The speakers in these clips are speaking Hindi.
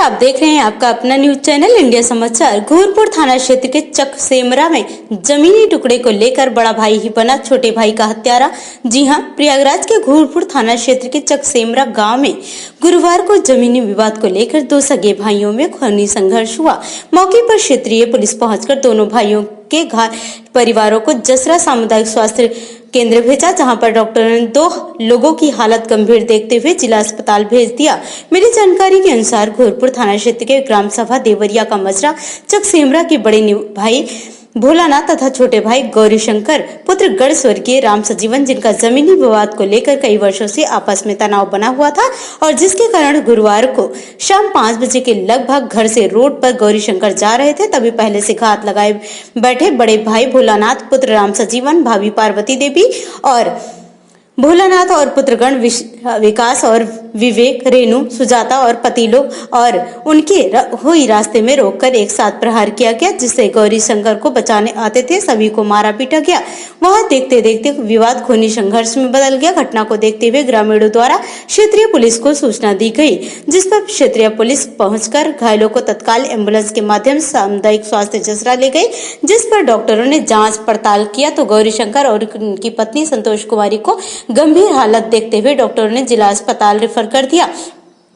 आप देख रहे हैं आपका अपना न्यूज चैनल इंडिया समाचार। घोरपुर थाना क्षेत्र के चकसेमरा में जमीनी टुकड़े को लेकर बड़ा भाई ही बना छोटे भाई का हत्यारा। जी हां, प्रयागराज के घोरपुर थाना क्षेत्र के चकसेमरा गांव में गुरुवार को जमीनी विवाद को लेकर दो सगे भाइयों में खूनी संघर्ष हुआ। मौके पर क्षेत्रीय पुलिस पहुंचकर दोनों भाइयों के घायल परिवारों को जसरा सामुदायिक स्वास्थ्य केंद्र भेजा, जहां पर डॉक्टर ने दो लोगों की हालत गंभीर देखते हुए जिला अस्पताल भेज दिया। मिली जानकारी के अनुसार घोरपुर थाना क्षेत्र के ग्राम सभा देवरिया का मजरा चकसेमरा के बड़े भाई भोलानाथ तथा छोटे भाई गौरी शंकर पुत्र गढ़ स्वर्गीय राम सजीवन, जिनका जमीनी विवाद को लेकर कई वर्षों से आपस में तनाव बना हुआ था और जिसके कारण गुरुवार को शाम 5 बजे के लगभग घर से रोड पर गौरी शंकर जा रहे थे, तभी पहले से घात लगाए बैठे बड़े भाई भोलानाथ पुत्र राम सजीवन, भाभी पार्वती देवी और भोलानाथ और पुत्रगण विकास और विवेक, रेणु, सुजाता और पति लोग और उनके हुई रास्ते में रोककर एक साथ प्रहार किया गया, जिससे गौरी शंकर को बचाने आते थे सभी को मारा पीटा गया। वहां देखते देखते विवाद खूनी संघर्ष में बदल गया। घटना को देखते हुए ग्रामीणों द्वारा क्षेत्रीय पुलिस को सूचना दी गई, जिस पर क्षेत्रीय पुलिस पहुंचकर घायलों को तत्काल एम्बुलेंस के माध्यम से सामुदायिक स्वास्थ्य जसरा ले गई, जिस पर डॉक्टरों ने जाँच पड़ताल किया तो गौरी शंकर और उनकी पत्नी संतोष कुमारी को गंभीर हालत देखते हुए डॉक्टरों ने जिला अस्पताल रेफर कर दिया।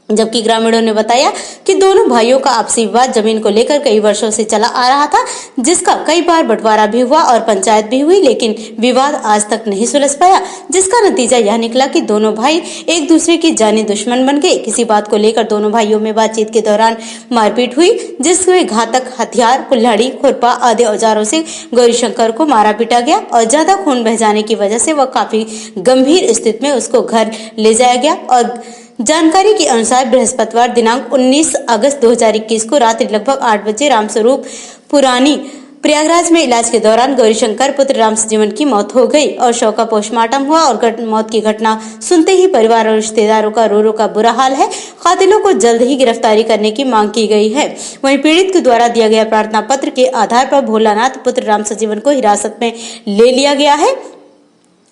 जबकि ग्रामीणों ने बताया कि दोनों भाइयों का आपसी विवाद जमीन को लेकर कई वर्षों से चला आ रहा था, जिसका कई बार बंटवारा भी हुआ और पंचायत भी हुई, लेकिन विवाद आज तक नहीं सुलझ पाया, जिसका नतीजा यह निकला कि दोनों भाई एक दूसरे की जानी दुश्मन बन गए। किसी बात को लेकर दोनों भाइयों में बातचीत के दौरान मारपीट हुई, जिसमें घातक हथियार, कुल्हाड़ी, खुरपा आदि औजारों से गौरीशंकर को मारा पीटा गया और ज्यादा खून बह जाने की वजह से वह काफी गंभीर स्थिति में उसको घर ले जाया गया। और जानकारी के अनुसार बृहस्पतिवार दिनांक 19 अगस्त 2021 को रात्रि लगभग 8 बजे रामस्वरूप पुरानी प्रयागराज में इलाज के दौरान गौरीशंकर पुत्र राम सजीवन की मौत हो गई और शव का पोस्टमार्टम हुआ। और मौत की घटना सुनते ही परिवार और रिश्तेदारों का रो का बुरा हाल है। कातिलों को जल्द ही गिरफ्तारी करने की मांग की गई है। वहीं पीड़ित के द्वारा दिया गया प्रार्थना पत्र के आधार पर भोलानाथ पुत्र राम सजीवन को हिरासत में ले लिया गया है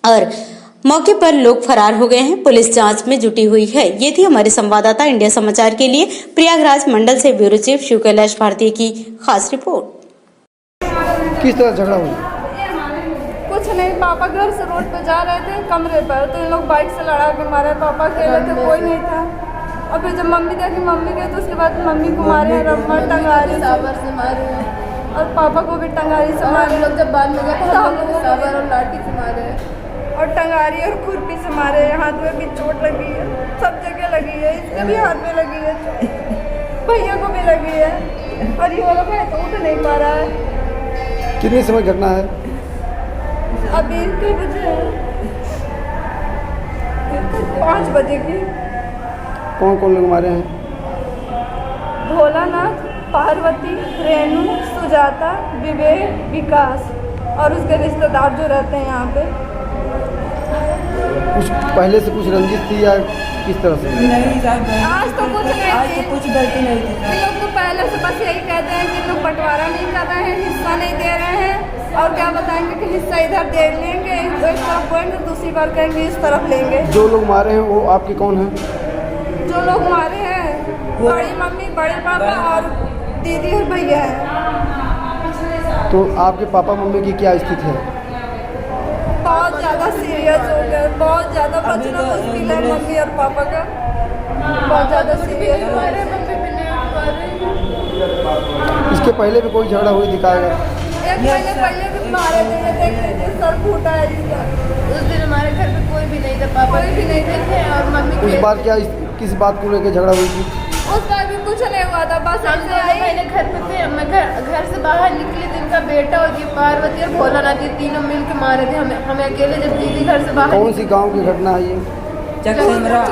और मौके पर लोग फरार हो गए हैं। पुलिस जांच में जुटी हुई है। ये थी हमारे संवाददाता इंडिया समाचार के लिए प्रयागराज मंडल से ब्यूरो चीफ शिव कैलाश भारती की खास रिपोर्ट। किस तरह झगड़ा हुआ? कुछ नहीं, पापा घर से रोड पे जा रहे थे कमरे पर, तो इन लोग बाइक से लड़ा के मारे। पापा अकेले थे, कोई नहीं था। और फिर जब मम्मी देखी मम्मी गई तो उसके बाद मम्मी को मारे, रम्मा टंगारी साबर से मारे और पापा को भी टंगारी से मारे। लोग जब बाद में गए तो हम लोग साबर और लाठी से मारे और टंगारी और खुरपी से मारे। हाथ में भी चोट लगी है, सब जगह लगी है। इसके भी हाथ में लगी है, भैया को भी लगी है और ये वाला भाई तो उठ नहीं पा रहा है। कितने समय घटना है? अभी कई बजे है? 5 बजे की। कौन कौन लोग मारे हैं? भोलानाथ, पार्वती, रेणु, सुजाता, विवेक, विकास और उसके रिश्तेदार जो रहते हैं यहाँ पे। कुछ पहले से कुछ रंजिश थी या किस तरह से? नहीं, आज तो कुछ नहीं, आज तो कुछ गलती नहीं थी। इन लोग तो पहले से बस यही कहते हैं कि लोग बंटवारा नहीं कर रहे हैं, हिस्सा नहीं दे रहे हैं और क्या बताएंगे कि हिस्सा इधर दे लेंगे, तो इस तरफ बोलेंगे, दूसरी बार कहेंगे इस तरफ लेंगे। जो लोग मारे हैं वो आपके कौन हैं? जो लोग मारे हैं बड़ी मम्मी, बड़े पापा और दीदी और भैया है। तो आपके पापा मम्मी की क्या स्थिति है? बहुत ज़्यादा सीरियस हो गए, बहुत ज़्यादा बचना मुश्किल है मम्मी और पापा का, बहुत ज़्यादा सीरियस हो गए। इसके पहले भी कोई झगड़ा हुई दिखाएगा? एक महीने पहले भी मारे थे, देख लीजिए सर फूटा है जिसका। उस दिन हमारे घर पे कोई भी नहीं था, पापा भी नहीं थे और मम्मी उस बार क्या किस बात को लेकर झगड़ा हुई थी? उस बार भी कुछ नहीं हुआ था, बस हम दोनों पहले घर पे थे। मैं घर से बाहर निकली तो इनका बेटा और ये पार्वती और भोलानाथ ये तीनों मिल के मारे थे हमें अकेले, जब दीदी घर से बाहर। कौन सी गांव की घटना है ये? चकसेमरा। तो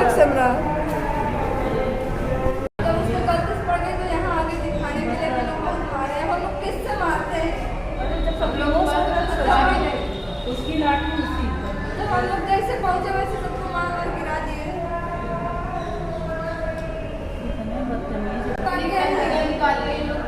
उसको गलती पड़ गई तो यहाँ आगे दिखाने के लिए लोग बहुत मारे हैं। हम लोग किससे मारते हैं? सब लोगों से उसकी लाठी उसकी, जब हम लोग जैसे पहुँचे वैसे सबको मार मार गिरा दिए। निकाले लोग